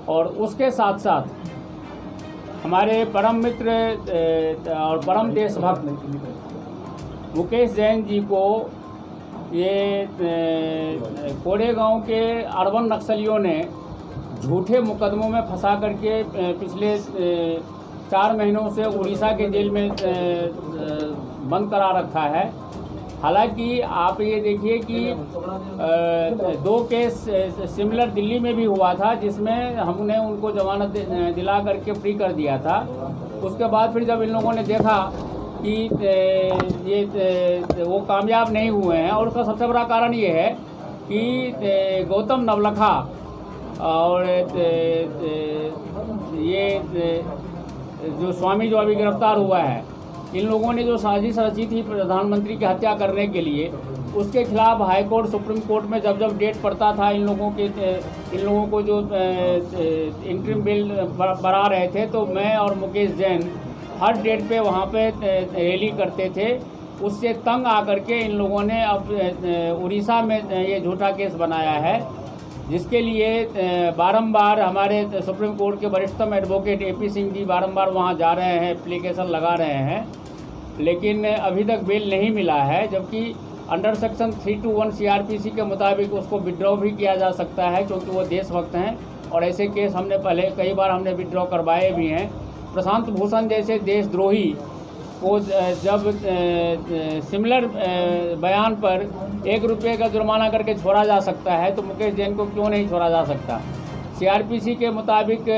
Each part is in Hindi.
और उसके साथ साथ हमारे परम मित्र और परम देशभक्त मुकेश जैन जी को ये कोरेगांव के अर्बन नक्सलियों ने झूठे मुकदमों में फंसा करके पिछले 4 महीनों से उड़ीसा के जेल में बंद करा रखा है। हालांकि आप ये देखिए कि 2 केस सिमिलर दिल्ली में भी हुआ था, जिसमें हमने उनको जमानत दिला करके फ्री कर दिया था। उसके बाद फिर जब इन लोगों ने देखा कि ये वो कामयाब नहीं हुए हैं, और उसका सबसे बड़ा कारण ये है कि गौतम नवलखा और ये जो स्वामी जो अभी गिरफ्तार हुआ है, इन लोगों ने जो साजिश रची थी प्रधानमंत्री की हत्या करने के लिए, उसके खिलाफ हाई कोर्ट सुप्रीम कोर्ट में जब जब डेट पड़ता था, इन लोगों को जो इंटरिम बिल बना रहे थे, तो मैं और मुकेश जैन हर डेट पे वहाँ पे रैली करते थे। उससे तंग आकर के इन लोगों ने अब उड़ीसा में ये झूठा केस बनाया है, जिसके लिए बारंबार हमारे सुप्रीम कोर्ट के वरिष्ठतम एडवोकेट AP सिंह जी बारंबार वहाँ जा रहे हैं, एप्लीकेशन लगा रहे हैं, लेकिन अभी तक बेल नहीं मिला है। जबकि अंडर सेक्शन 321 CRPC के मुताबिक उसको विड्रॉ भी किया जा सकता है, क्योंकि वो देशभक्त हैं, और ऐसे केस हमने पहले कई बार हमने विड्रॉ करवाए भी हैं। प्रशांत भूषण जैसे देशद्रोही को जब सिमिलर बयान पर 1 रुपये का जुर्माना करके छोड़ा जा सकता है, तो मुकेश जैन को क्यों नहीं छोड़ा जा सकता। CRPC के मुताबिक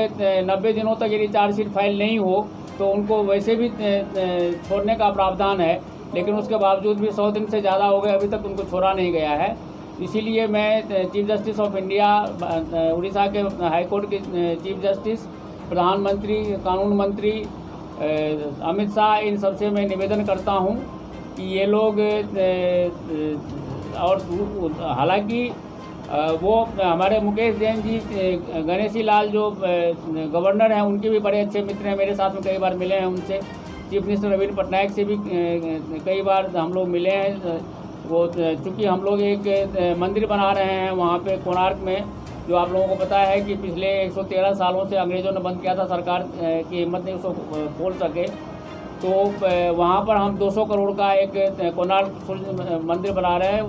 90 दिनों तक यदि चार्जशीट फाइल नहीं हो तो उनको वैसे भी छोड़ने का प्रावधान है, लेकिन उसके बावजूद भी 100 दिन से ज़्यादा हो गए, अभी तक उनको छोड़ा नहीं गया है। इसीलिए मैं chief justice of India, Orissa के हाई कोर्ट के चीफ जस्टिस, प्रधानमंत्री, कानून मंत्री अमित शाह, इन सबसे मैं निवेदन करता हूं कि ये लोग और हालांकि वो हमारे मुकेश जैन जी, गणेशी लाल जो गवर्नर हैं, उनके भी बड़े अच्छे मित्र हैं, मेरे साथ में कई बार मिले हैं उनसे। चीफ मिनिस्टर नवीन पटनायक से भी कई बार हम लोग मिले हैं। वो चूँकि हम लोग एक मंदिर बना रहे हैं वहाँ पे कोणार्क में, जो आप लोगों को पता है कि पिछले 113 सालों से अंग्रेज़ों ने बंद किया था, सरकार की हिम्मत नहीं उसको खोल सके, तो वहाँ पर हम 200 करोड़ का एक कोणार्क सूर्य मंदिर बना रहे हैं।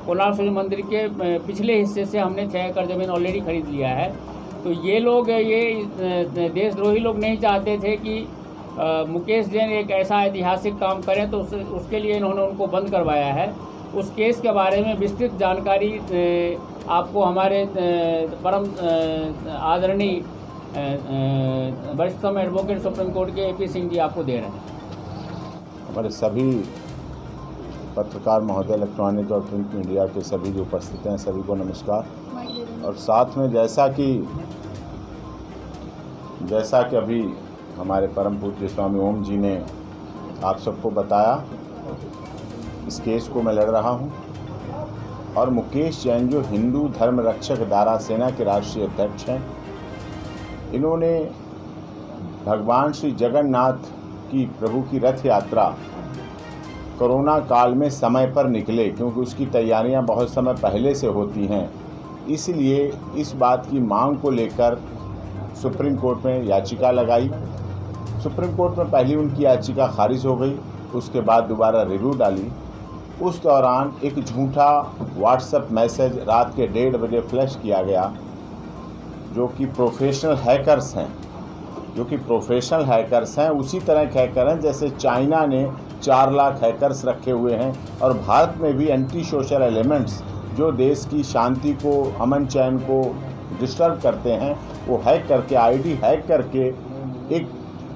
कोणार्क सूर्य मंदिर के पिछले हिस्से से हमने 6 एकड़ ज़मीन ऑलरेडी खरीद लिया है। तो ये लोग, ये देशद्रोही लोग नहीं चाहते थे कि मुकेश जैन एक ऐसा ऐतिहासिक काम करें, तो उसके लिए इन्होंने उनको बंद करवाया है। उस केस के बारे में विस्तृत जानकारी आपको हमारे परम आदरणीय वरिष्ठतम एडवोकेट सुप्रीम कोर्ट के AP सिंह जी आपको दे रहे हैं। हमारे सभी पत्रकार महोदय, इलेक्ट्रॉनिक और प्रिंट मीडिया के सभी जो उपस्थित हैं, सभी को नमस्कार। और साथ में जैसा कि अभी हमारे परम पूज्य स्वामी ओम जी ने आप सबको बताया, इस केस को मैं लड़ रहा हूं। और मुकेश जैन जो हिंदू धर्म रक्षक दारा सेना के राष्ट्रीय अध्यक्ष हैं, इन्होंने भगवान श्री जगन्नाथ की प्रभु की रथ यात्रा कोरोना काल में समय पर निकले, क्योंकि उसकी तैयारियां बहुत समय पहले से होती हैं। इसलिए इस बात की मांग को लेकर सुप्रीम कोर्ट में याचिका लगाई। सुप्रीम कोर्ट में पहली उनकी याचिका खारिज हो गई, उसके बाद दोबारा रिव्यू डाली। उस दौरान एक झूठा व्हाट्सएप मैसेज रात के 1:30 बजे फ्लैश किया गया, जो कि प्रोफेशनल हैकर्स हैं, उसी तरह के हैकर हैं जैसे चाइना ने 4 लाख हैकर्स रखे हुए हैं। और भारत में भी एंटी सोशल एलिमेंट्स जो देश की शांति को, अमन चैन को डिस्टर्ब करते हैं, वो हैक करके, आईडी हैक करके एक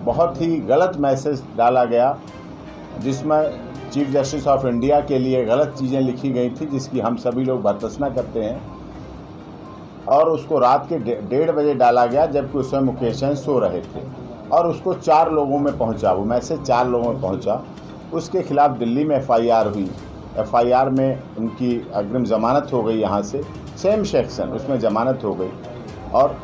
बहुत ही गलत मैसेज डाला गया, जिसमें चीफ जस्टिस ऑफ इंडिया के लिए गलत चीज़ें लिखी गई थी, जिसकी हम सभी लोग भर्त्सना करते हैं। और उसको रात के 1:30 बजे डाला गया, जबकि उस समय मुकेश जैन सो रहे थे, और उसको 4 लोगों में पहुंचा, वो मैसेज 4 लोगों में पहुंचा। उसके खिलाफ दिल्ली में FIR हुई। FIR में उनकी अग्रिम ज़मानत हो गई, यहाँ से सेम सेक्शन, उसमें ज़मानत हो गई। और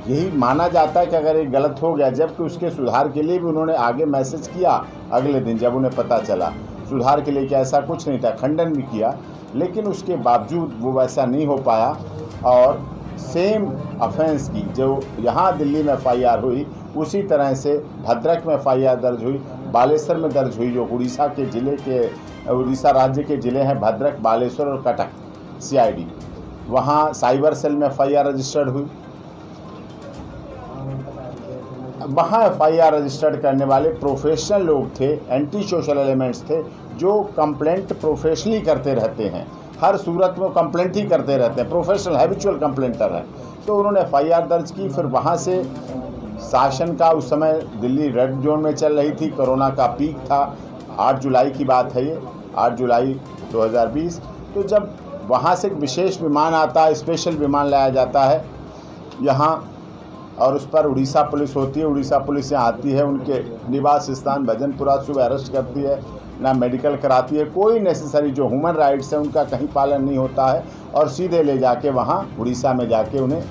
यही माना जाता है कि अगर ये गलत हो गया, जबकि उसके सुधार के लिए भी उन्होंने आगे मैसेज किया अगले दिन, जब उन्हें पता चला सुधार के लिए कि ऐसा कुछ नहीं था, खंडन भी किया, लेकिन उसके बावजूद वो वैसा नहीं हो पाया। और सेम ऑफेंस की जो यहाँ दिल्ली में FIR हुई, उसी तरह से भद्रक में FIR दर्ज हुई, बालेश्वर में दर्ज हुई, जो उड़ीसा राज्य के ज़िले हैं भद्रक, बालेश्वर और कटक CID, वहाँ साइबर सेल में FIR रजिस्टर्ड हुई। वहाँ FIR रजिस्टर्ड करने वाले प्रोफेशनल लोग थे, एंटी सोशल एलिमेंट्स थे, जो कंप्लेंट प्रोफेशनली करते रहते हैं, हर सूरत में कंप्लेंट ही करते रहते हैं, प्रोफेशनल हैबिचुअल कंप्लेंटर हैं। तो उन्होंने FIR दर्ज की। फिर वहाँ से शासन का, उस समय दिल्ली रेड जोन में चल रही थी, कोरोना का पीक था, 8 जुलाई की बात है ये, 8 जुलाई 2020। तो जब वहाँ से एक विशेष विमान आता है, स्पेशल विमान लाया जाता है यहाँ, और उस पर उड़ीसा पुलिस होती है। उड़ीसा पुलिस यहाँ आती है, उनके निवास स्थान भजनपुरा सुबह अरेस्ट करती है, ना मेडिकल कराती है, कोई नेसेसरी जो ह्यूमन राइट्स है उनका कहीं पालन नहीं होता है, और सीधे ले जाके वहाँ उड़ीसा में जाके उन्हें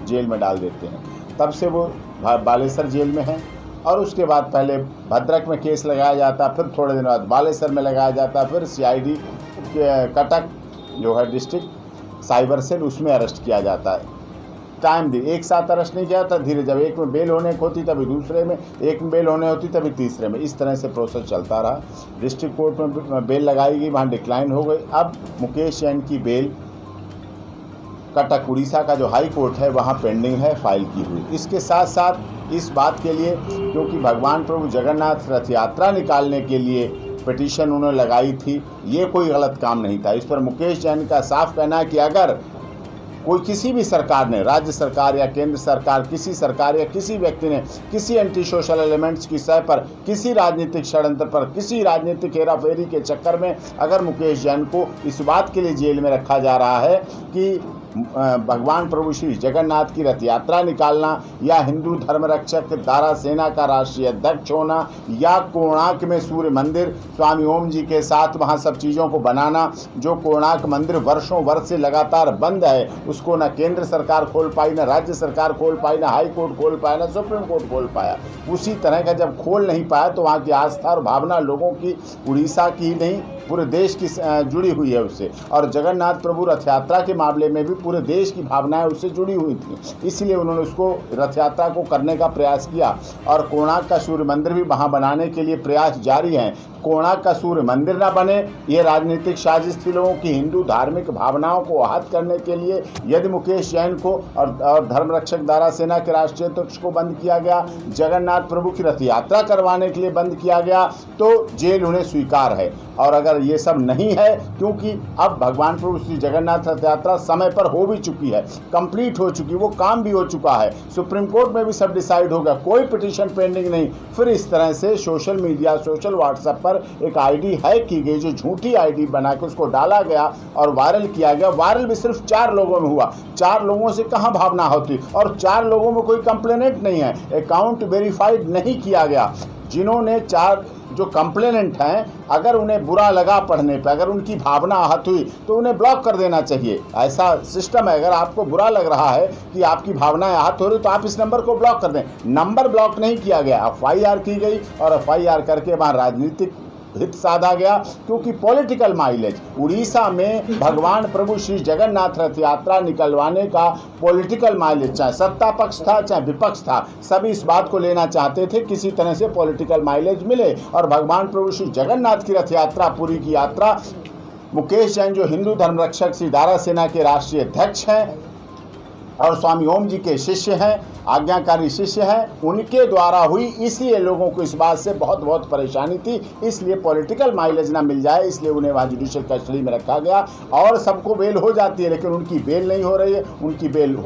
जेल में डाल देते हैं। तब से वो बालेश्वर जेल में हैं। और उसके बाद पहले भद्रक में केस लगाया जाता, फिर थोड़े दिन बाद बालेश्वर में लगाया जाता, फिर CID कटक जो है डिस्ट्रिक्ट साइबर सेल, उसमें अरेस्ट किया जाता है। टाइम दी, एक साथ अरेस्ट नहीं किया था, धीरे जब एक में बेल होने को होती तभी दूसरे में, एक में बेल होने होती तभी तीसरे में, इस तरह से प्रोसेस चलता रहा। डिस्ट्रिक्ट कोर्ट में बेल लगाई गई, वहाँ डिक्लाइन हो गई। अब मुकेश जैन की बेल कटक उड़ीसा का जो हाई कोर्ट है वहाँ पेंडिंग है, फाइल की हुई। इसके साथ साथ इस बात के लिए, क्योंकि भगवान प्रभु जगन्नाथ रथ यात्रा निकालने के लिए पिटीशन उन्होंने लगाई थी, ये कोई गलत काम नहीं था। इस पर मुकेश जैन का साफ कहना है कि अगर कोई किसी भी सरकार ने, राज्य सरकार या केंद्र सरकार, किसी सरकार या किसी व्यक्ति ने किसी एंटी सोशल एलिमेंट्स की सह पर, किसी राजनीतिक षड्यंत्र पर, किसी राजनीतिक हेराफेरी के चक्कर में अगर मुकेश जैन को इस बात के लिए जेल में रखा जा रहा है कि भगवान प्रभु श्री जगन्नाथ की रथ यात्रा निकालना, या हिंदू धर्म रक्षक दारा सेना का राष्ट्रीय अध्यक्ष होना, या कोणार्क में सूर्य मंदिर स्वामी ओम जी के साथ वहाँ सब चीज़ों को बनाना, जो कोणार्क मंदिर वर्षों वर्ष से लगातार बंद है, उसको ना केंद्र सरकार खोल पाई, ना राज्य सरकार खोल पाई, ना हाई कोर्ट खोल पाया, ना सुप्रीम कोर्ट खोल पाया। उसी तरह का जब खोल नहीं पाया तो वहाँ की आस्था और भावना लोगों की, उड़ीसा की नहीं पूरे देश की जुड़ी हुई है उससे। और जगन्नाथ प्रभु रथ यात्रा के मामले में भी पूरे देश की भावनाएं उससे जुड़ी हुई थी, इसलिए उन्होंने उसको रथ यात्रा को करने का प्रयास किया। और कोणार्क का सूर्य मंदिर भी वहां बनाने के लिए प्रयास जारी हैं। कोणार्क का सूर्य मंदिर ना बने, ये राजनीतिक साजिश थी लोगों की हिंदू धार्मिक भावनाओं को आहत करने के लिए। यदि मुकेश जैन को और धर्म रक्षक दारा सेना के राष्ट्रीय अध्यक्ष को बंद किया गया, जगन्नाथ प्रभु की रथ यात्रा करवाने के लिए बंद किया गया, तो जेल उन्हें स्वीकार है। और अगर ये सब नहीं है, क्योंकि अब भगवान प्रभु श्री जगन्नाथ रथ यात्रा समय पर हो भी चुकी है, कंप्लीट हो चुकी, वो काम भी हो चुका है, सुप्रीम कोर्ट में भी सब डिसाइड हो गया, कोई पिटीशन पेंडिंग नहीं। फिर इस तरह से सोशल मीडिया, सोशल व्हाट्सएप पर एक आईडी हैक की गई, जो झूठी आईडी बना के उसको डाला गया और वायरल किया गया। वायरल भी सिर्फ 4 लोगों में हुआ। 4 लोगों से कहाँ भावना होती, और 4 लोगों में कोई कंप्लेनेंट नहीं है, अकाउंट वेरीफाइड नहीं किया गया। जिन्होंने 4 जो कंप्लेनेंट हैं, अगर उन्हें बुरा लगा पढ़ने पे, अगर उनकी भावना आहत हुई तो उन्हें ब्लॉक कर देना चाहिए। ऐसा सिस्टम है, अगर आपको बुरा लग रहा है कि आपकी भावनाएं आहत हो रही तो आप इस नंबर को ब्लॉक कर दें। नंबर ब्लॉक नहीं किया गया, FIR की गई, और FIR करके वहाँ राजनीतिक हित साधा गया, क्योंकि पॉलिटिकल माइलेज उड़ीसा में भगवान प्रभु श्री जगन्नाथ रथ यात्रा निकलवाने का पॉलिटिकल माइलेज, चाहे सत्ता पक्ष था चाहे विपक्ष था, सभी इस बात को लेना चाहते थे किसी तरह से पॉलिटिकल माइलेज मिले। और भगवान प्रभु श्री जगन्नाथ की रथ यात्रा, पूरी की यात्रा, मुकेश जैन जो हिंदू धर्म रक्षक श्री दारा सेना के राष्ट्रीय अध्यक्ष हैं और स्वामी ओम जी के शिष्य हैं, आज्ञाकारी शिष्य हैं, उनके द्वारा हुई, इसलिए लोगों को इस बात से बहुत बहुत परेशानी थी। इसलिए पॉलिटिकल माइलेज ना मिल जाए, इसलिए उन्हें वहाँ जुडिशियल कस्टडी में रखा गया। और सबको बेल हो जाती है, लेकिन उनकी बेल नहीं हो रही है, उनकी बेल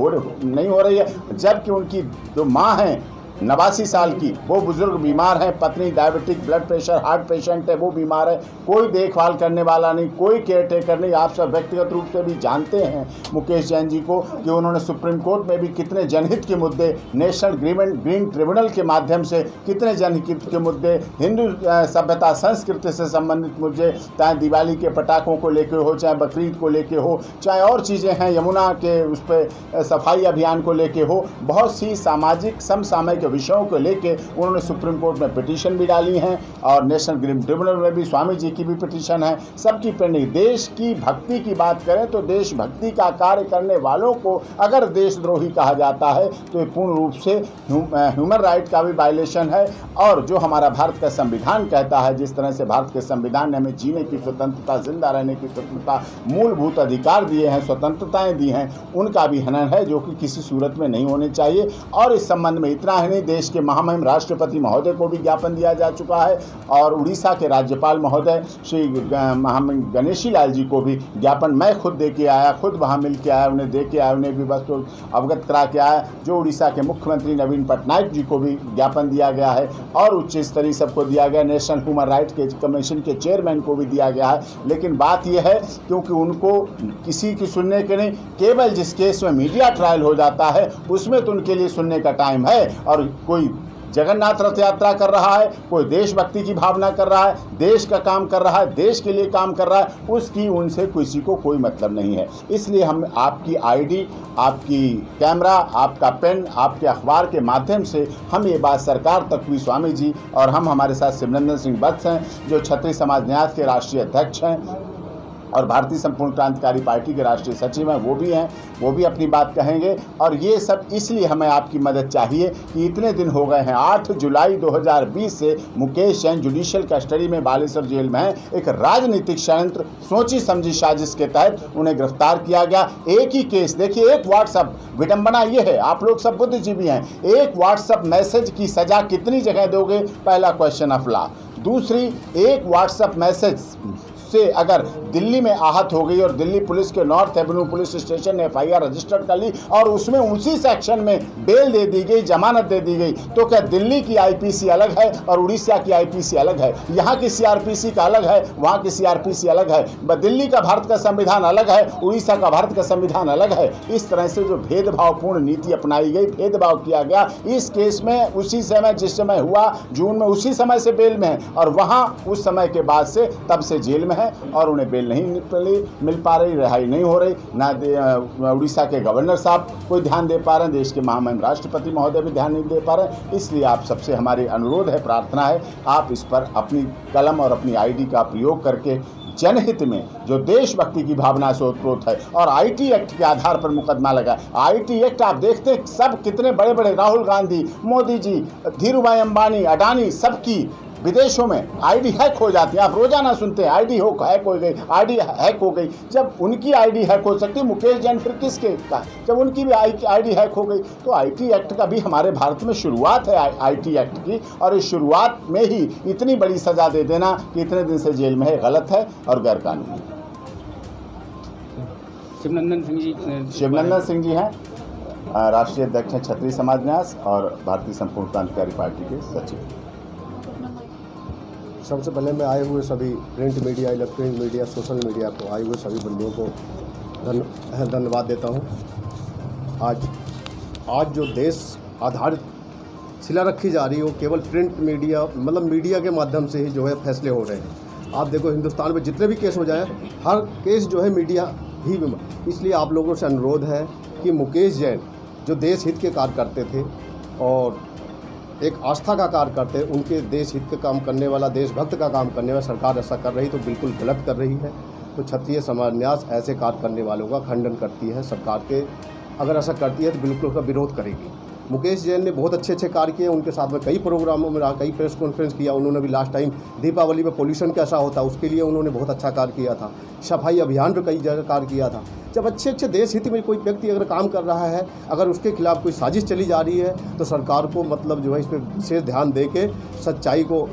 नहीं हो रही है, जबकि उनकी जो माँ हैं 89 साल की, वो बुजुर्ग बीमार है, पत्नी diabetic, blood pressure, heart patient है, वो बीमार है, कोई देखभाल करने वाला नहीं, कोई केयर टेकर नहीं। आप सब व्यक्तिगत रूप से भी जानते हैं मुकेश जैन जी को कि उन्होंने सुप्रीम कोर्ट में भी कितने जनहित के मुद्दे, नेशनल ग्रीन ट्रिब्यूनल के माध्यम से कितने जनहित के मुद्दे, हिंदू सभ्यता संस्कृति से संबंधित मुद्दे, चाहे दिवाली के पटाखों को लेकर हो, चाहे बकरीद को लेकर हो, चाहे और चीज़ें हैं, यमुना के उस पर सफाई अभियान को लेकर हो, बहुत सी सामाजिक समसामयिक के विषयों को लेके उन्होंने सुप्रीम कोर्ट में पिटीशन भी डाली हैं और नेशनल ग्रीन ट्रिब्यूनल में भी स्वामी जी की भी पिटीशन है। सबकी पेंडिंग। देश की भक्ति की बात करें तो देशभक्ति का कार्य करने वालों को अगर देशद्रोही कहा जाता है तो ये पूर्ण रूप से ह्यूमन राइट का भी वायलेशन है। और जो हमारा भारत का संविधान कहता है, जिस तरह से भारत के संविधान ने हमें जीने की स्वतंत्रता, जिंदा रहने की स्वतंत्रता, मूलभूत अधिकार दिए हैं, स्वतंत्रताएं दी हैं, उनका भी हनन है जो कि किसी सूरत में नहीं होने चाहिए। और इस संबंध में इतना ही नहीं, देश के महामहिम राष्ट्रपति महोदय को भी ज्ञापन दिया जा चुका है और उड़ीसा के राज्यपाल महोदय श्री महामहिम गणेशी लाल जी को भी ज्ञापन मैं खुद दे के आया, खुद वहाँ मिल के आया, उन्हें दे के आया, उन्हें भी बस तो अवगत करा के आया। जो उड़ीसा के मुख्यमंत्री नवीन पटनायक जी को भी ज्ञापन दिया गया है और उच्च स्तरीय सबको दिया गया, नेशनल ह्यूमन राइट के कमीशन के चेयरमैन को भी दिया गया है। लेकिन बात यह है क्योंकि उनको किसी की सुनने के नहीं, केवल जिस केस में मीडिया ट्रायल हो जाता है उसमें तो उनके लिए सुनने का टाइम है। और कोई जगन्नाथ रथ यात्रा कर रहा है, कोई देशभक्ति की भावना कर रहा है, देश का काम कर रहा है, देश के लिए काम कर रहा है, उसकी उनसे किसी को कोई मतलब नहीं है। इसलिए हम आपकी आईडी, आपकी कैमरा, आपका पेन, आपके अखबार के माध्यम से हम ये बात सरकार तक भी, स्वामी जी और हम, हमारे साथ शिवनंदन सिंह वत्स हैं जो क्षत्रिय समाज न्यास के राष्ट्रीय अध्यक्ष हैं और भारतीय संपूर्ण क्रांतिकारी पार्टी के राष्ट्रीय सचिव हैं, वो भी हैं, वो भी अपनी बात कहेंगे। और ये सब इसलिए हमें आपकी मदद चाहिए कि इतने दिन हो गए हैं, 8 जुलाई 2020 से मुकेश जैन जुडिशियल कस्टडी में बालेश्वर जेल में हैं। एक राजनीतिक षड्यंत्र, सोची समझी साजिश के तहत उन्हें गिरफ्तार किया गया। एक ही केस, देखिए, एक व्हाट्सअप, विडंबना ये है, आप लोग सब बुद्धिजीवी हैं, एक व्हाट्सअप मैसेज की सजा कितनी जगह दोगे, पहला क्वेश्चन ऑफ लॉ। दूसरी, एक व्हाट्सअप मैसेज से अगर दिल्ली में आहत हो गई और दिल्ली पुलिस के नॉर्थ एवेन्यू पुलिस स्टेशन ने FIR रजिस्टर्ड कर ली और उसमें उसी सेक्शन में बेल दे दी गई, जमानत दे दी गई, तो क्या दिल्ली की IPC अलग है और उड़ीसा की IPC अलग है? यहाँ की CRPC का अलग है, वहाँ की CRPC अलग है। दिल्ली का भारत का संविधान अलग है, उड़ीसा का भारत का संविधान अलग है। इस तरह से जो भेदभावपूर्ण नीति अपनाई गई, भेदभाव किया गया, इस केस में उसी समय, जिस समय हुआ जून में, उसी समय से बेल में है और वहाँ उस समय के बाद से तब से जेल में है और उन्हें बेल नहीं मिल पा रही, रिहाई नहीं हो रही। ना उड़ीसा के गवर्नर साहब कोई ध्यान दे पा रहे हैं, देश के महामहिम राष्ट्रपति महोदय भी ध्यान नहीं दे पा रहे हैं। इसलिए आप सबसे हमारी अनुरोध है, प्रार्थना है, आप इस पर अपनी कलम और अपनी ID का प्रयोग करके जनहित में, जो देशभक्ति की भावना से ओतप्रोत है, और IT एक्ट के आधार पर मुकदमा लगा। IT एक्ट आप देखते हैं सब कितने बड़े बड़े, राहुल गांधी, मोदी जी, धीरूभाई अंबानी, अडानी, सबकी विदेशों में ID हैक हो जाती है। आप रोजाना सुनते हैं ID हैक हो गई, ID हैक हो गई। जब उनकी ID हैक हो सकती है, मुकेश जैन फिर किसके का, जब उनकी भी ID हैक हो गई। तो IT एक्ट का भी हमारे भारत में शुरुआत है IT एक्ट की, और इस शुरुआत में ही इतनी बड़ी सजा दे देना कि इतने दिन से जेल में है, गलत है और गैर कानूनी। शिवनंदन सिंह जी हैं, राष्ट्रीय अध्यक्ष हैं क्षत्रिय समाज न्यास और भारतीय संपूर्ण क्रांतिकारी पार्टी के सचिव। सबसे पहले मैं आए हुए सभी print media, electronic media, social media को, आए हुए सभी बंधुओं को धन्यवाद देता हूं। आज जो देश आधारित शिला रखी जा रही है वो केवल प्रिंट मीडिया, मतलब मीडिया के माध्यम से ही जो है फैसले हो रहे हैं। आप देखो, हिंदुस्तान में जितने भी केस हो जाए, हर केस जो है मीडिया ही। इसलिए आप लोगों से अनुरोध है कि मुकेश जैन जो देश हित के कार्य करते थे और एक आस्था का कार्य करते हैं, उनके देश हित का काम करने वाला, देशभक्त का काम करने वाला सरकार ऐसा कर रही तो बिल्कुल गलत कर रही है। तो क्षत्रिय समाज न्यास ऐसे कार्य करने वालों का खंडन करती है। सरकार के अगर ऐसा करती है तो बिल्कुल उसका विरोध करेगी। मुकेश जैन ने बहुत अच्छे अच्छे कार्य किए, उनके साथ में कई प्रोग्रामों में रहा, कई प्रेस कॉन्फ्रेंस किया। उन्होंने भी लास्ट टाइम दीपावली में पोल्यूशन कैसा होता है उसके लिए उन्होंने बहुत अच्छा कार्य किया था। सफाई अभियान पर कई जगह कार्य किया था। जब अच्छे अच्छे देश हित में कोई व्यक्ति अगर काम कर रहा है, अगर उसके खिलाफ कोई साजिश चली जा रही है, तो सरकार को मतलब जो है इस पर विशेष ध्यान दे के सच्चाई को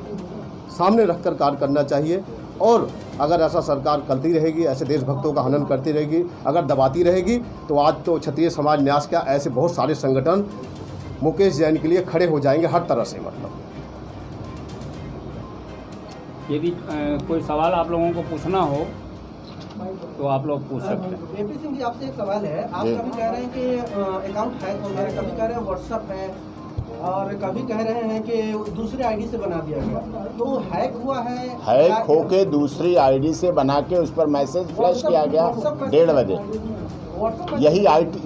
सामने रख कर कार्य करना चाहिए। और अगर ऐसा सरकार करती रहेगी, ऐसे देशभक्तों का हनन करती रहेगी, अगर दबाती रहेगी, तो आज तो क्षत्रिय समाज न्यास का ऐसे बहुत सारे संगठन मुकेश जैन के लिए खड़े हो जाएंगे हर तरह से। मतलब यदि कोई सवाल आप लोगों को पूछना हो तो आप लोग पूछ सकते हैं। AP सिंह जी, आपसे एक सवाल है। आप कभी कह रहे हैं कि अकाउंट हैक हो गया, कभी कह रहे हैं व्हाट्सएप है, और कभी कह रहे हैं कि दूसरे ID से बना दिया गया। तो हैक हुआ है, हैक होके दूसरी ID से बना के उस पर मैसेज फ्लैश किया गया 1:30 बजे।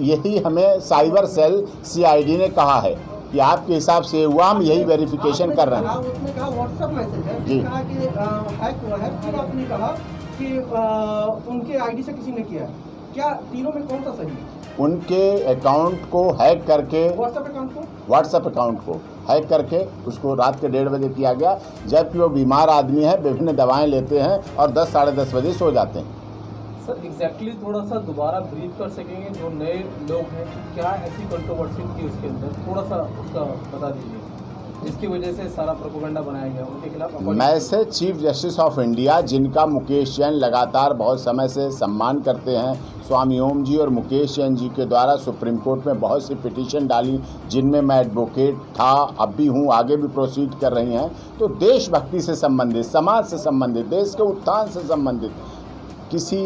यही हमें साइबर सेल CID ने कहा है कि आपके हिसाब से हुआ, हम यही वेरिफिकेशन कर रहे हैं। उसने कहा व्हाट्सएप मैसेज है, जी। कहा कि हैक हुआ है, फिर आपने कहा कि उनके आईडी से किसी ने किया है। क्या तीनों में कौन सा सही है? उनके अकाउंट को हैक करके, व्हाट्सएप अकाउंट को हैक करके उसको रात के 1:30 बजे किया गया, जबकि वो बीमार आदमी है, विभिन्न दवाएं लेते हैं और 10 साढ़े 10 बजे सो जाते हैं। सर एग्जैक्टली थोड़ा सा दोबारा ब्रीफ कर सकेंगे, जो नए लोग हैं क्या ऐसी कंट्रोवर्सी थी उसके अंदर, थोड़ा सा उसका बता दीजिए, जिसकी वजह से सारा प्रोपेगेंडा बनाया गया उनके खिलाफ। Message chief justice of India, जिनका मुकेश जैन लगातार बहुत समय से सम्मान करते हैं, स्वामी ओम जी और मुकेश जैन जी के द्वारा सुप्रीम कोर्ट में बहुत सी पिटीशन डाली, जिनमें मैं एडवोकेट था, अब भी हूँ, आगे भी प्रोसीड कर रही हैं। तो देशभक्ति से संबंधित, समाज से संबंधित, देश के उत्थान से संबंधित किसी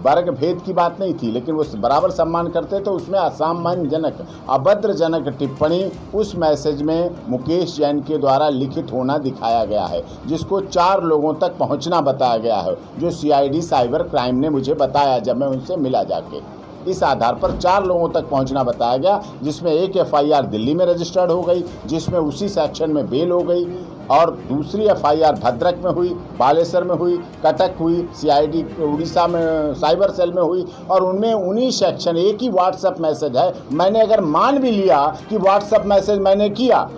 वर्ग भेद की बात नहीं थी, लेकिन वो बराबर सम्मान करते। तो उसमें असम्मानजनक, अभद्रजनक टिप्पणी उस मैसेज में मुकेश जैन के द्वारा लिखित होना दिखाया गया है, जिसको 4 लोगों तक पहुंचना बताया गया है, जो सीआईडी साइबर क्राइम ने मुझे बताया जब मैं उनसे मिला जाके। इस आधार पर 4 लोगों तक पहुंचना बताया गया, जिसमें एक एफआईआर दिल्ली में रजिस्टर्ड हो गई, जिसमें उसी सेक्शन में बेल हो गई, और दूसरी एफआईआर भद्रक में हुई, बालेश्वर में हुई, कटक हुई, सीआईडी उड़ीसा में साइबर सेल में हुई, और उनमें उन्हीं सेक्शन, एक ही व्हाट्सएप मैसेज है। मैंने अगर मान भी लिया कि व्हाट्सएप मैसेज मैंने किया,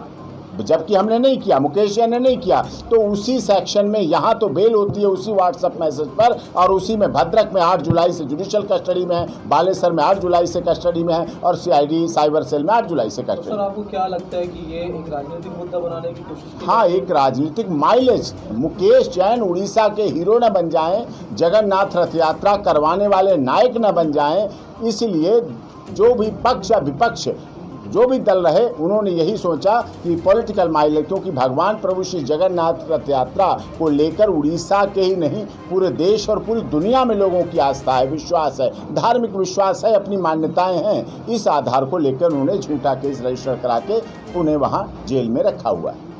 जबकि हमने नहीं किया, मुकेश जैन ने नहीं किया, तो उसी सेक्शन में यहाँ तो बेल होती है उसी व्हाट्सएप मैसेज पर, और उसी में भद्रक में 8 जुलाई से जुडिशियल कस्टडी में है, बालेश्वर में 8 जुलाई से कस्टडी में है, और सीआईडी साइबर सेल में 8 जुलाई से कस्टडी। सर आपको क्या लगता है कि ये एक राजनीतिक मुद्दा बनाने की कोशिश की? हाँ, एक राजनीतिक माइलेज। मुकेश जैन उड़ीसा के हीरो न बन जाएं, जगन्नाथ रथ यात्रा करवाने वाले नायक न बन जाएं, इसलिए जो भी पक्ष या विपक्ष, जो भी दल रहे, उन्होंने यही सोचा कि पॉलिटिकल माइलेज, क्योंकि भगवान प्रभु श्री जगन्नाथ रथ यात्रा को लेकर उड़ीसा के ही नहीं पूरे देश और पूरी दुनिया में लोगों की आस्था है, विश्वास है, धार्मिक विश्वास है, अपनी मान्यताएं हैं। इस आधार को लेकर उन्होंने झूठा केस रजिस्टर करा के उन्हें वहाँ जेल में रखा हुआ है।